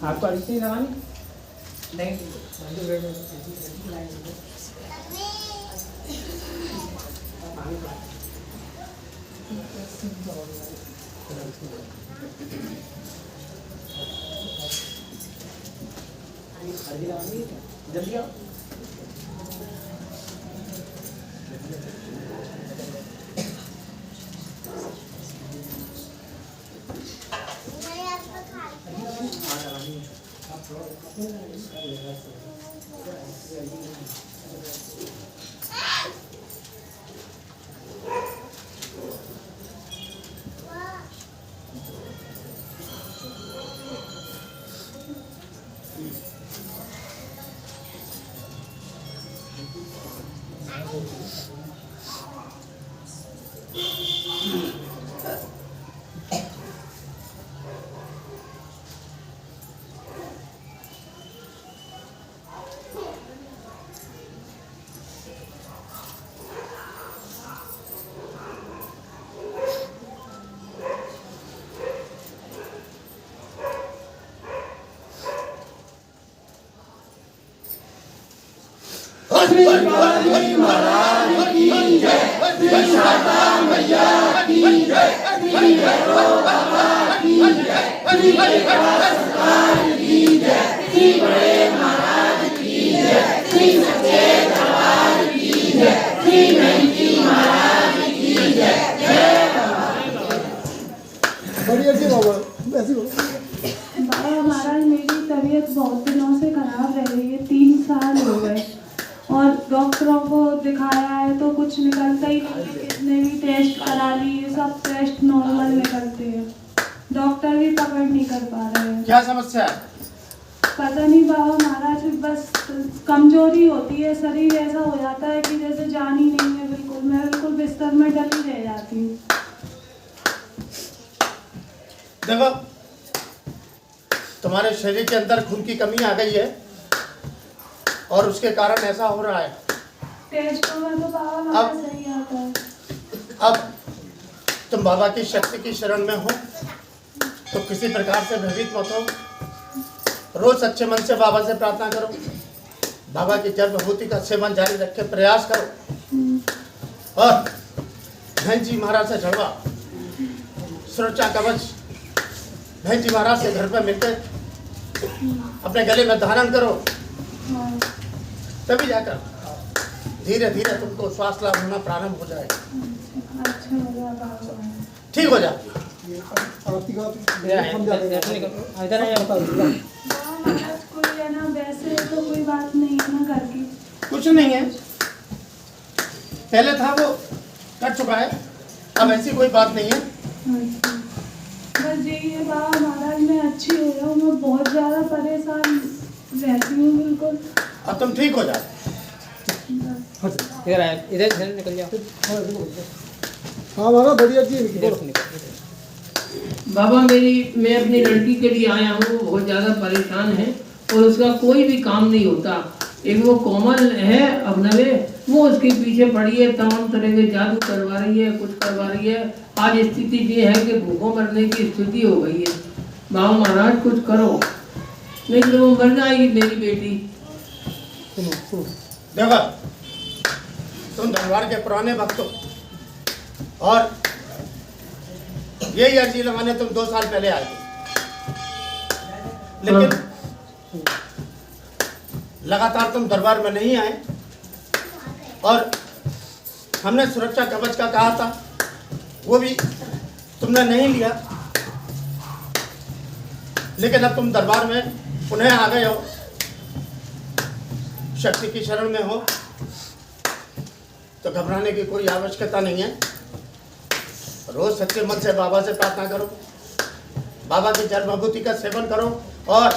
आपको अरिसी लगानी नहीं? जल्दी आओ। श्री काली महाराज की जय, श्री शारदा मैया की जय, श्री भैरव बाबा की जय, श्री कैलाश सरकार की जय, श्री बड़े महाराज की जय, श्री सच्चे दरबार की जय, श्री महंती महाराज की जय। जय बढ़िया जी बाबा, ऐसी बोलो। बाबा महाराज, मेरी तबीयत बहुत दिनों से खराब रह रही है, 3 साल हो गए और डॉक्टरों को दिखाया है तो कुछ निकलता ही नहीं। कितने भी टेस्ट करा लिए, सब टेस्ट नॉर्मल निकलते हैं, डॉक्टर भी पकड़ नहीं कर पा रहे हैं। क्या समस्या है? पता नहीं बाबा महाराज, बस कमजोरी होती है, शरीर ऐसा हो जाता है कि जैसे जान ही नहीं है बिल्कुल। मैं बिल्कुल बिस्तर में डली रह जाती हूँ। देखो, तुम्हारे शरीर के अंदर खून की कमी आ गई है और उसके कारण ऐसा हो रहा है। टेस्टों में तो बाबा महाराज सही आता है। अब तुम बाबा की शक्ति की शरण में हो तो किसी प्रकार से भयभीत मत हो। रोज सच्चे मन से बाबा से प्रार्थना करो, बाबा की जड़ विभूति का सेवन जारी रखे प्रयास करो और बहन जी महाराज से झगड़ा सुरक्षा कवच बहन जी महाराज से घर पर मिलकर अपने गले में धारण करो, तभी जाकर धीरे धीरे तुमको श्वास लाभ होना प्रारंभ हो जाएगा। अच्छा हो गया बाबा, ठीक हो जाएगा। आरती का महाराज कोई है ना, वैसे तो कोई बात नहीं है ना घर की? कुछ नहीं है, पहले था वो कट चुका है, अब ऐसी कोई बात नहीं है। अच्छा, बस यही है बाबा महाराज, मैं अच्छी हो जाऊँ। मैं बहुत ज़्यादा परेशान रहती हूँ बिल्कुल। अब तुम ठीक हो जाओ। इधर निकल जाओ। हाँ बाबा, बढ़िया जी। बाबा, मैं अपनी लड़की के लिए आया हूँ, वो बहुत ज़्यादा परेशान है और उसका कोई भी काम नहीं होता। एक वो कोमल है अभिनवे, वो उसके पीछे पड़ी है, तमाम तरह के जादू करवा रही है, कुछ करवा रही है। आज स्थिति ये है कि भूखों मरने की स्थिति हो गई है। बाबा महाराज कुछ करो, नहीं तो वो मर जाएगी मेरी बेटी। देखो, तुम दरबार के पुराने भक्त हो और यही अर्जी लगाने तुम 2 साल पहले आए थे, लेकिन लगातार तुम दरबार में नहीं आए और हमने सुरक्षा कवच का कहा था, वो भी तुमने नहीं लिया। लेकिन अब तुम दरबार में पुनः आ गए हो, शक्ति की शरण में हो, तो घबराने की कोई आवश्यकता नहीं है। रोज सच्चे मन से बाबा से प्रार्थना करो, बाबा की जड़ विभूति का सेवन करो और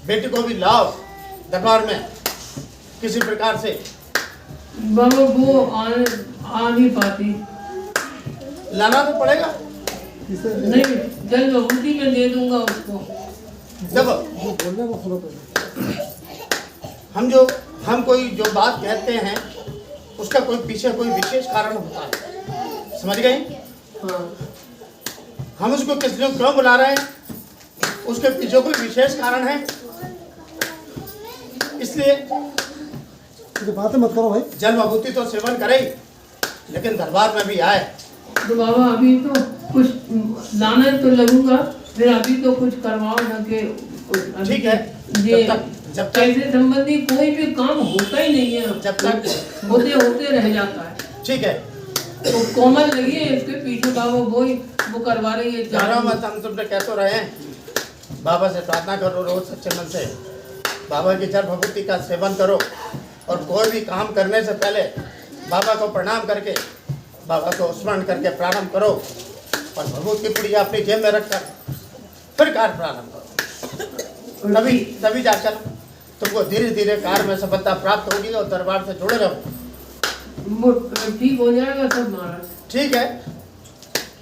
बेटी को भी लाओ दरबार में किसी प्रकार से। बाबा वो आ नहीं पाती। लाना तो पड़ेगा। नहीं, जल विभूति में दे दूंगा उसको। देखो, बोलने को सुनो पहले। हम कोई जो बात कहते हैं उसका कोई पीछे कोई विशेष कारण होता है, समझ गई? हाँ। हम उसको किस लिए क्यों बुला रहे हैं उसके पीछे कोई विशेष कारण है, इसलिए तो बातें मत करो भाई। जल विभूति तो सेवन करे, लेकिन दरबार में भी आए। तो बाबा अभी तो कुछ लाने तो लगूंगा, फिर अभी तो कुछ करवाओ ना के। ठीक है, ये जब तक पैसे संबंधी कोई भी काम होता ही नहीं है, जब तक होते होते रह जाता है। ठीक है, तो कोमल लगी है इसके पीछे बाबा, वो करवा रही है। जानो मत, हम तुमसे कह तो रहे हैं, बाबा से प्रार्थना करो रोज सच्चे मन से, बाबा की जल विभूति का सेवन करो, और कोई भी काम करने से पहले बाबा को प्रणाम करके, बाबा को स्मरण करके प्रारंभ करो, और विभूति की पुड़िया अपनी जेब में रखकर फिर कार्य प्रारंभ करो। तभी जाकर तुमको धीरे धीरे कार्य में सफलता प्राप्त होगी और दरबार से जुड़े रहो। वो ठीक हो जाएगा सब महाराज। ठीक है,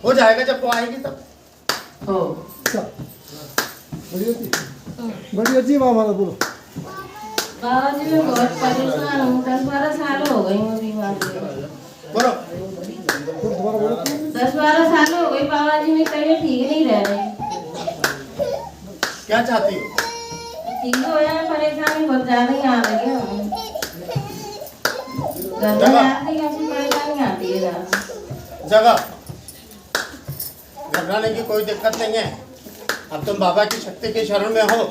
हो जाएगा जब वो आएगी तब। हाँ बढ़िया जी महाराज बोलो। बाबा जी मैं बहुत परेशान हूँ, 10-12 साल हो गई मुझे बीमार। बोलो, दोबारा बोलो। 10-12 साल हो गई बाबा जी, मेरी तबीयत ठीक नहीं रह रही। क्या चाहती हो? ठीक हो जाए, परेशानी बहुत ज्यादा ही आ रही है। घर में आती ऐसी परेशानी आती है ज्यादा। जगह घबराने की कोई दिक्कत नहीं है। अब तुम बाबा की शक्ति के शरण में हो,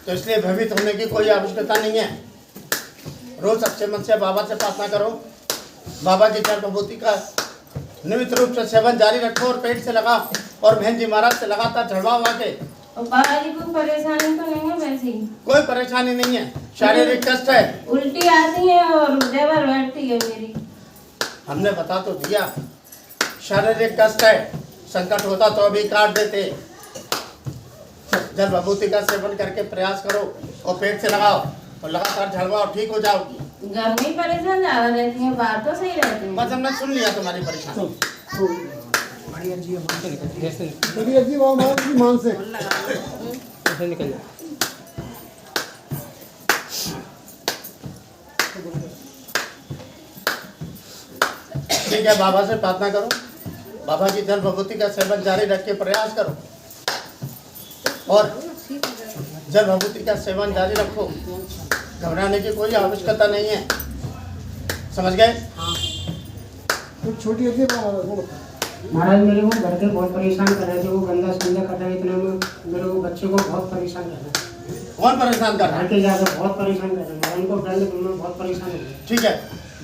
तो इसलिए भयभीत होने की कोई आवश्यकता नहीं है। रोज सच्चे मन से बाबा से प्रार्थना करो, बाबा की जल विभूति का नियमित रूप से सेवन जारी रखो, और पेट से लगा और बहन जी महाराज से लगातार झड़वाओ आके। और बाबा जी को परेशानी तो नहीं है वैसी? कोई परेशानी नहीं है, शारीरिक कष्ट है। उल्टी आती है और हृदय पर बैठती है मेरी। हमने बता तो दिया, शारीरिक कष्ट है, संकट होता तो अभी काट देते। जल विभूति का सेवन करके प्रयास करो, और पेट से लगाओ और लगातार झड़वाओ, ठीक हो जाओगी। घर में ही परेशान ज्यादा रहती है, बाहर तो सही रहती है। बस हमने सुन लिया तुम्हारी परेशानी। बढ़िया जी महाराज की मान से। ठीक है, बाबा से प्रार्थना करो, बाबा की जल विभूति का सेवन जारी रख के प्रयास करो, और जल विभूति का सेवन जारी रखो। घबराने की कोई आवश्यकता नहीं है, समझ गए? कुछ छोटी होती है महाराज बोलो। महाराज मेरे को घर के बहुत परेशान कर रहे थे, वो गंदा संदा कर रहे इतने में मेरे को बच्चे को बहुत परेशान कर रहे हैं। कौन परेशान कर रहा घर है? के जाकर बहुत परेशान कर रहे हैं, उनको दंड में बहुत परेशान हो गए। ठीक है,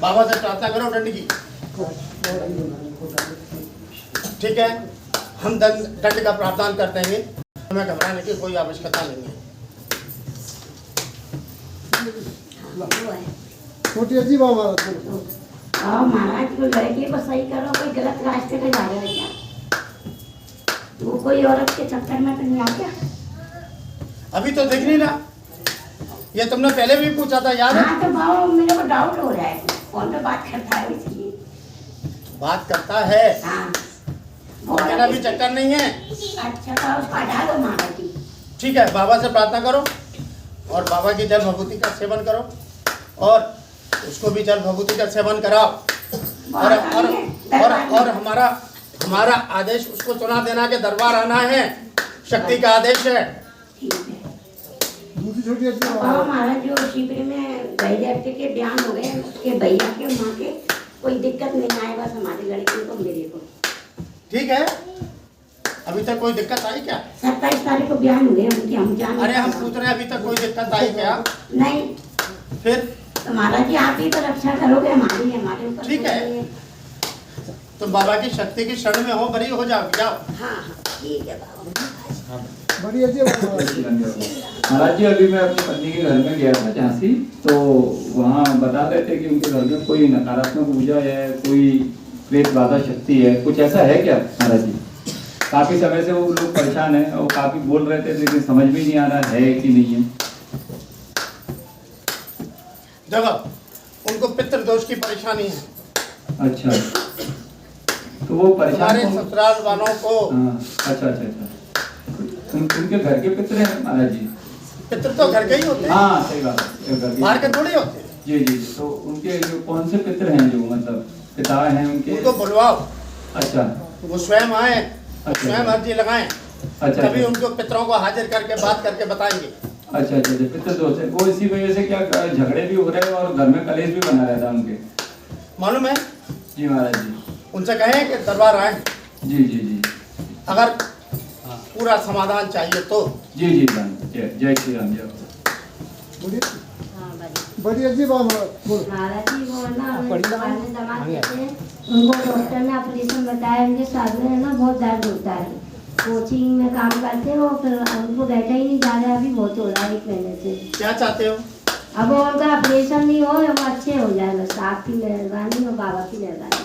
बाबा से प्रार्थना करो दंड की। ठीक है, हम दंड का प्रावधान करते हैं, हमें घबराने की कोई आवश्यकता नहीं है। छोटी जी महाराज बोलो। और महाराज को लड़के को सही करो, कोई गलत रास्ते पे जा रहे हैं क्या? वो कोई औरत के चक्कर में तो नहीं आ गया? अभी तो देख नहीं रहा, ये तुमने पहले भी पूछा था, याद है? हाँ तो बाबा मेरे को डाउट हो रहा है, कौन पे बात करता है इसलिए। बात करता है, हाँ लेकिन अभी चक्कर नहीं है। अच्छा तो उसको हटा दो महाराज जी। ठीक है, बाबा से प्रार्थना करो, और बाबा की जल विभूति का सेवन करो, और उसको भी जल विभूति का सेवन कराओ, और हमारा आदेश उसको सुना देना कि दरबार आना है, शक्ति का आदेश है। ठीक है दूसरी छोटी जी बाबा महाराज जो शिविर में गए लड़के के बयान हो गए, उसके भैया के माँ के कोई दिक्कत नहीं आए, बस हमारी लड़की को मेरे को। ठीक है, अभी तक कोई दिक्कत आई क्या? 27 तारीख को बयान हुए उनके, हम जान। अरे हम पूछ रहे हैं, अभी तक कोई दिक्कत आई क्या? नहीं फिर तो महाराज जी आप ही तो रक्षा करोगे हमारी, हमारे ऊपर। ठीक है, तुम बाबा की शक्ति की शरण में हो, बरी हो जाओ, जाओ। हाँ हाँ ठीक है बाबा। बढ़िया जी महाराज। महाराज जी अभी मैं अपनी पत्नी के घर में गया था झांसी, तो वहाँ बता रहे थे कि उनके घर में कोई नकारात्मक ऊर्जा है, कोई प्रेत बाधा शक्ति है, कुछ ऐसा है क्या महाराज जी? काफी समय से वो लोग परेशान हैं और काफी बोल रहे थे, लेकिन समझ में नहीं आ रहा है कि नहीं है। जगह उनको पितृदोष की परेशानी है। अच्छा, तो वो परेशान हमारे कौन- ससुराल वालों को हाँ, अच्छा अच्छा अच्छा, उनके घर के पितृ हैं महाराज जी? पितृ तो घर के ही होते हैं, हाँ सही बात है, घर बाहर के। के थोड़े होते हैं। जी जी, तो उनके जो कौन से पितृ हैं, जो मतलब पिता हैं उनके? उनको बुलवाओ, अच्छा वो स्वयं आए, अच्छा। स्वयं अर्जी लगाएं, अच्छा, तभी अच्छा। उनको पितरों को हाजिर करके बात करके बताएंगे। अच्छा अच्छा अच्छा, पितर दोस्त है वो, इसी वजह से क्या झगड़े भी हो रहे हैं और घर में कलेश भी बना रहता है उनके। मालूम है? जी महाराज जी। उनसे कहें कि दरबार आए, जी जी जी अगर पूरा समाधान चाहिए तो। जी जी राम, जय जय श्री राम, जय। बोलिए हाँ भाई बड़ी अजी बात बोलो। महाराज जी वो ना दमाद थे, उनको डॉक्टर ने ऑपरेशन बताया, उनके साथ में है ना बहुत दर्द होता है। कोचिंग में काम करते हैं वो, फिर उनको बैठा ही नहीं जा रहा है, अभी बहुत हो रहा है 1 महीने से। क्या चाहते हो? अब वो उनका ऑपरेशन नहीं हो, वो अच्छे हो जाए बस, आपकी मेहरबानी और बाबा की मेहरबानी।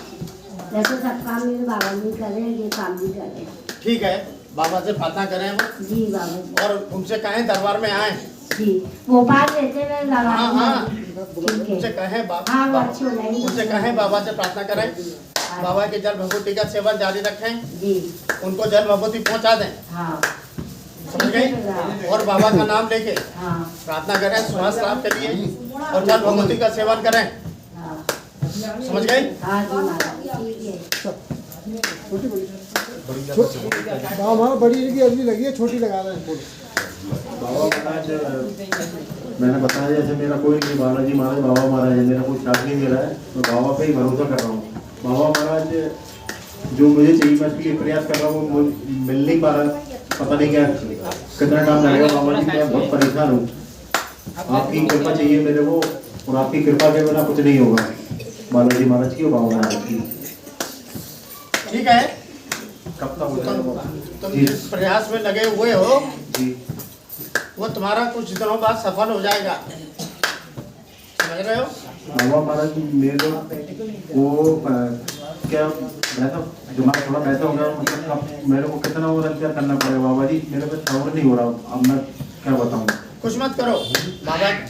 वैसे सब काम मेरे बाबा भी कर रहे हैं, ये काम भी कर रहे हैं। ठीक है, बाबा से प्रार्थना करें वो, जी बाबा जी। और उनसे कहें दरबार में आए। जी भोपाल रहते हैं लगा। हाँ हाँ, ठीक उनसे है। कहें हाँ वो अच्छे हो जाएंगे। उनसे कहें बाबा से प्रार्थना करें, बाबा के जल भभूति का सेवन जारी रखें, जी उनको जल भभूति पहुंचा दें। हाँ समझ गई? और बाबा का नाम लेके हाँ प्रार्थना करें स्वास्थ्य लाभ के लिए, और जल भभूति का सेवन करें। हाँ समझ गई? हाँ जी महाराज ठीक है। छोटी बड़ी हाँ हमारा बड़ी की अर्जी लगी है, छोटी लगा रहे हैं फूल। बाबा महाराज मैंने बताया जैसे मेरा कोई नहीं, बालाजी महाराज बाबा महाराज है, मेरा कोई साथ नहीं दे रहा है, मैं बाबा पे ही भरोसा कर रहा हूँ। बाबा महाराज जो मुझे चाहिए मैं उसके लिए प्रयास कर रहा हूँ, वो मिल नहीं पा रहा, पता नहीं क्या कितना टाइम लगेगा। बाबा जी मैं बहुत परेशान हूँ, आपकी कृपा चाहिए मेरे को, और आपकी कृपा के बिना कुछ नहीं होगा। बालाजी महाराज की और बाबा महाराज की। ठीक है, कब तक हो जाएगा? तुम जी। जिस प्रयास में लगे हुए हो जी वो तुम्हारा कुछ दिनों बाद सफल हो जाएगा। समझ रहे हो? बाबा महाराज मेरे वो क्या पैसा दिमाग थोड़ा पैसा हो गया, मतलब अब मेरे को कितना और क्या करना पड़ेगा बाबा जी, मेरे पे सबर नहीं हो रहा, अब मैं क्या बताऊँ। कुछ मत करो,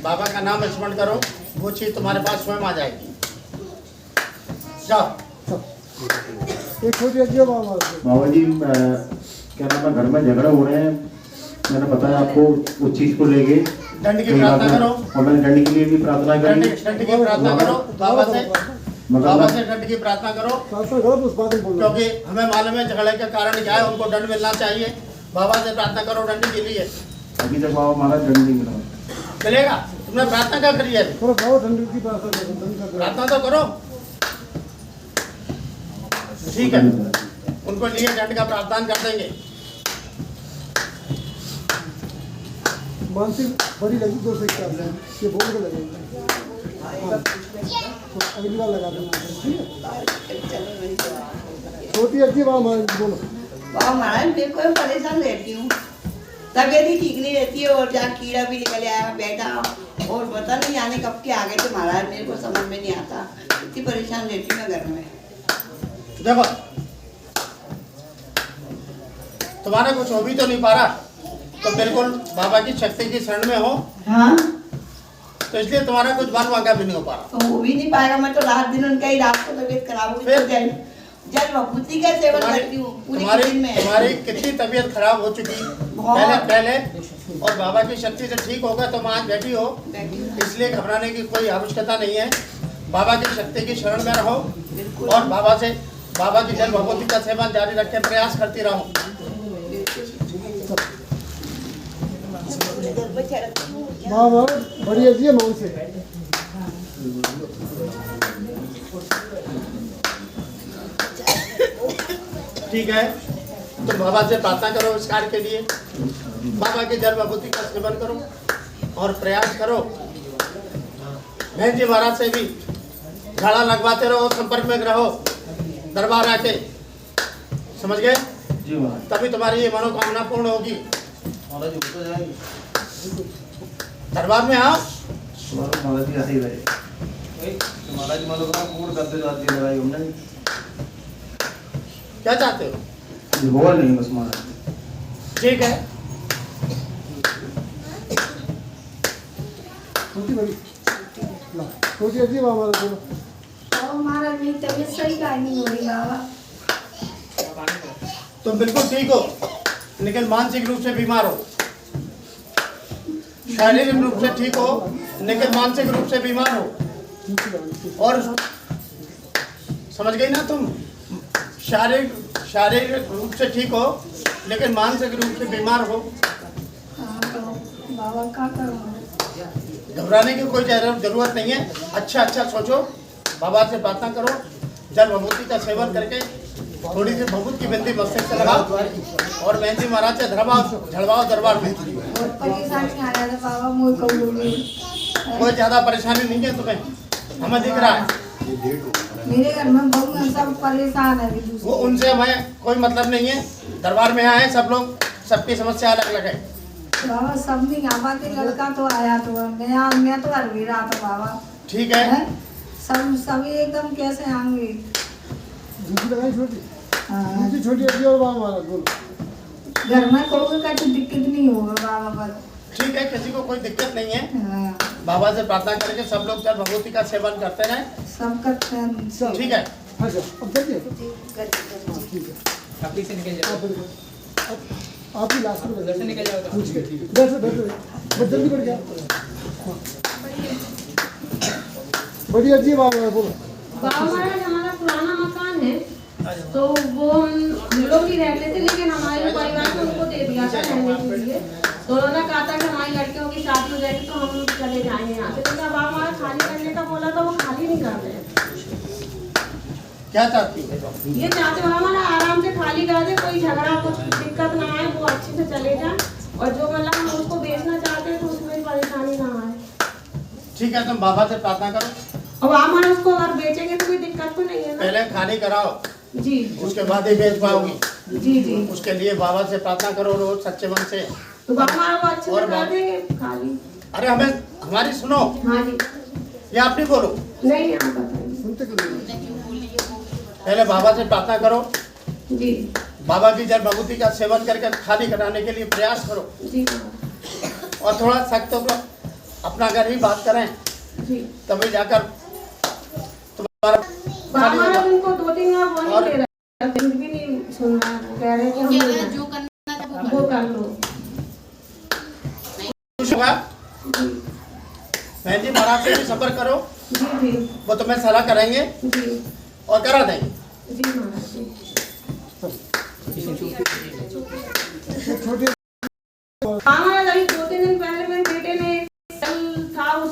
बाबा का नाम स्मरण करो, वो चीज तुम्हारे पास स्वयं आ जाएगी। जाओ। एक छोटी अजी बाबा बाबा जी क्या नाम है, घर में झगड़े हो रहे हैं, मैंने बताया आपको उस चीज को लेके दंड की प्रार्थना करो, और मैंने दंड के लिए भी प्रार्थना दंड करी। दंड की प्रार्थना करो बाबा से, बाबा मगर से दंड की प्रार्थना करो, शास्त्र गलत उस बात में बोल रहा क्योंकि हमें मालूम है झगड़े का कारण क्या है, उनको दंड मिलना चाहिए। बाबा से प्रार्थना करो दंड के लिए। अभी तक बाबा महाराज दंड नहीं मिला। चलेगा? तुमने प्रार्थना क्या करी है? थोड़ा बहुत ठंडी की प्रार्थना करो, दंड कर प्रार्थना तो करो। ठीक है, उनको लिए दंड का प्रावधान कर देंगे। मानसिक बड़ी लगी 2 से 4 ये बोल के लगेंगे। हाँ, तो अगली बार लगा देना, ठीक है? छोटी अजी बाबा बोलो। बाबा महाराज मैं कोई परेशान रहती हूँ, तबीयत ही ठीक नहीं रहती है, और जहाँ कीड़ा भी निकल आया बैठा, और पता नहीं आने कब के आ गए थे महाराज, मेरे को समझ में नहीं आता, इतनी परेशान रहती हूँ मैं घर में। देखो तुम्हारा कुछ हो भी तो नहीं पा रहा, तो बिल्कुल बाबा की शक्ति की शरण में हो, हाँ तो इसलिए तुम्हारा कुछ बन वाका भी नहीं हो पा रहा। तो हो भी नहीं पाएगा, मैं तो रात दिन उनका ही, रात को तबीयत खराब हुई तो जल भभूति का सेवन करती हूँ पूरी दिन में। तुम्हारी कितनी तबीयत खराब हो चुकी पहले, और बाबा की शक्ति से ठीक होगा तुम आज बैठी हो, इसलिए घबराने की कोई आवश्यकता नहीं है। बाबा की शक्ति की शरण में रहो, और बाबा की जल भभूति का सेवन जारी रखे, प्रयास करती रहो। बाबा बड़ी अजी है मौन से। ठीक है, तुम बाबा से प्रार्थना करो इस कार्य के लिए, बाबा की जल भभूति का सेवन करो और प्रयास करो। बहन जी महाराज से भी झाड़ा लगवाते रहो, संपर्क में रहो, दरबार आके। समझ गए? जी महाराज। तभी तुम्हारी ये मनोकामना पूर्ण होगी। महाराज हो तो जाएगी। दरबार में आओ। महाराज जी ऐसे ही रहे। महाराज मनोकामना पूर्ण करते जाती है, लड़ाई हमने क्या चाहते हो? होगा नहीं बस महाराज। ठीक है, छोटी बड़ी ला, छोटी अजी बाबा बोलो। तो महाराज मेरी तबीयत सही का नहीं हो रही बाबा। तुम बिल्कुल ठीक हो, लेकिन मानसिक रूप से बीमार हो। शारीरिक रूप से ठीक हो, लेकिन मानसिक रूप से बीमार हो। और समझ गई ना तुम? शारीरिक रूप से ठीक हो लेकिन मानसिक रूप से बीमार हो। बाबा क्या करूँ? घबराने की कोई जरूरत नहीं है। अच्छा सोचो, बाबा से प्रार्थना करो, जल भभूति का सेवन करके थोड़ी सी भभूत की बिंदी मस्तिष्क से लगाओ और मेहंदी महाराज से झड़वाओ दरबार में। परेशानी आ रहा था बाबा, मुझे कोई ज्यादा परेशानी नहीं है तुम्हें, हमें दिख रहा है। मेरे घर में बहुत सब परेशान है। वो उनसे हमें कोई मतलब नहीं है। दरबार में आए सब लोग, सबकी समस्या अलग अलग है। बाबा सब नहीं आ पाते, लड़का तो आया तो मैं तो घर भी रहा था बाबा। ठीक है, सभी एकदम कैसे आएंगे? दूसरी लगाई छोटी, दूसरी छोटी अभी और बाबा महाराज बोलो। घर में कोई का दिक्कत नहीं होगा बाबा पर। ठीक है, किसी को कोई दिक्कत नहीं है। हाँ, बाबा से प्रार्थना करके सब लोग जल भगवती का सेवन करते रहे। सब करते हैं। ठीक है, हाँ सर, अब चलिए। हाँ, ठीक है। अभी से निकल जाओ। आप ही लास्ट में उधर से निकल जाओ तो। पूछ के बस जल्दी बढ़ गया। बढ़िया जी बाबा बोलो। बाबा महाराज हमारा पुराना मकान है, तो वो हम लोग ही रहते थे, लेकिन हमारे परिवार ने उनको दे दिया था रहने के लिए। तो उन्होंने कहा था कि हमारी लड़कियों की शादी हो जाएगी तो हम चले जाएंगे यहाँ से। तो जब बाबा महाराज खाली करने का बोला तो वो खाली नहीं कर रहे हैं। क्या चाहती है? ये चाहते बाबा महाराज आराम से खाली कर दे, कोई झगड़ा कुछ दिक्कत ना आए, वो अच्छे से चले जाए। और जो मतलब हम उसको बेचना चाहते हैं तो उसमें परेशानी ना आए। ठीक है, तुम बाबा से प्रार्थना करो। अब आप हमारे उसको अगर बेचेंगे तो कोई दिक्कत तो नहीं है ना? पहले खाली कराओ, जी उसके बाद ही बेच पाओगी। जी। उसके लिए बाबा से प्रार्थना करो रोज सच्चे मन से। तो बाबा महाराज वो अच्छे और से कर बात- देंगे खाली। अरे हमें हमारी सुनो, हाँ जी। या आप नहीं बोलो। नहीं आप बताइए। सुनते क्यों? पहले बाबा से प्रार्थना करो, जी बाबा की जल भगवती का सेवन करके खाली कराने के लिए प्रयास करो। जी और थोड़ा सख्त तो अपना घर ही बात करें, जी। तभी जाकर तुम्हारा बाबा खाली महाराज होगा। उनको 2-3 बार वो नहीं दे रहे, फिर भी नहीं सुन रहा है। कह रहे हैं कि हम जो करना वो कर लो। खुश होगा। बहन जी महाराज से भी संपर्क करो, जी जी वो तुम्हें सलाह करेंगे जी और करा देंगे। जी महाराज जी। छोटी बाबा महाराज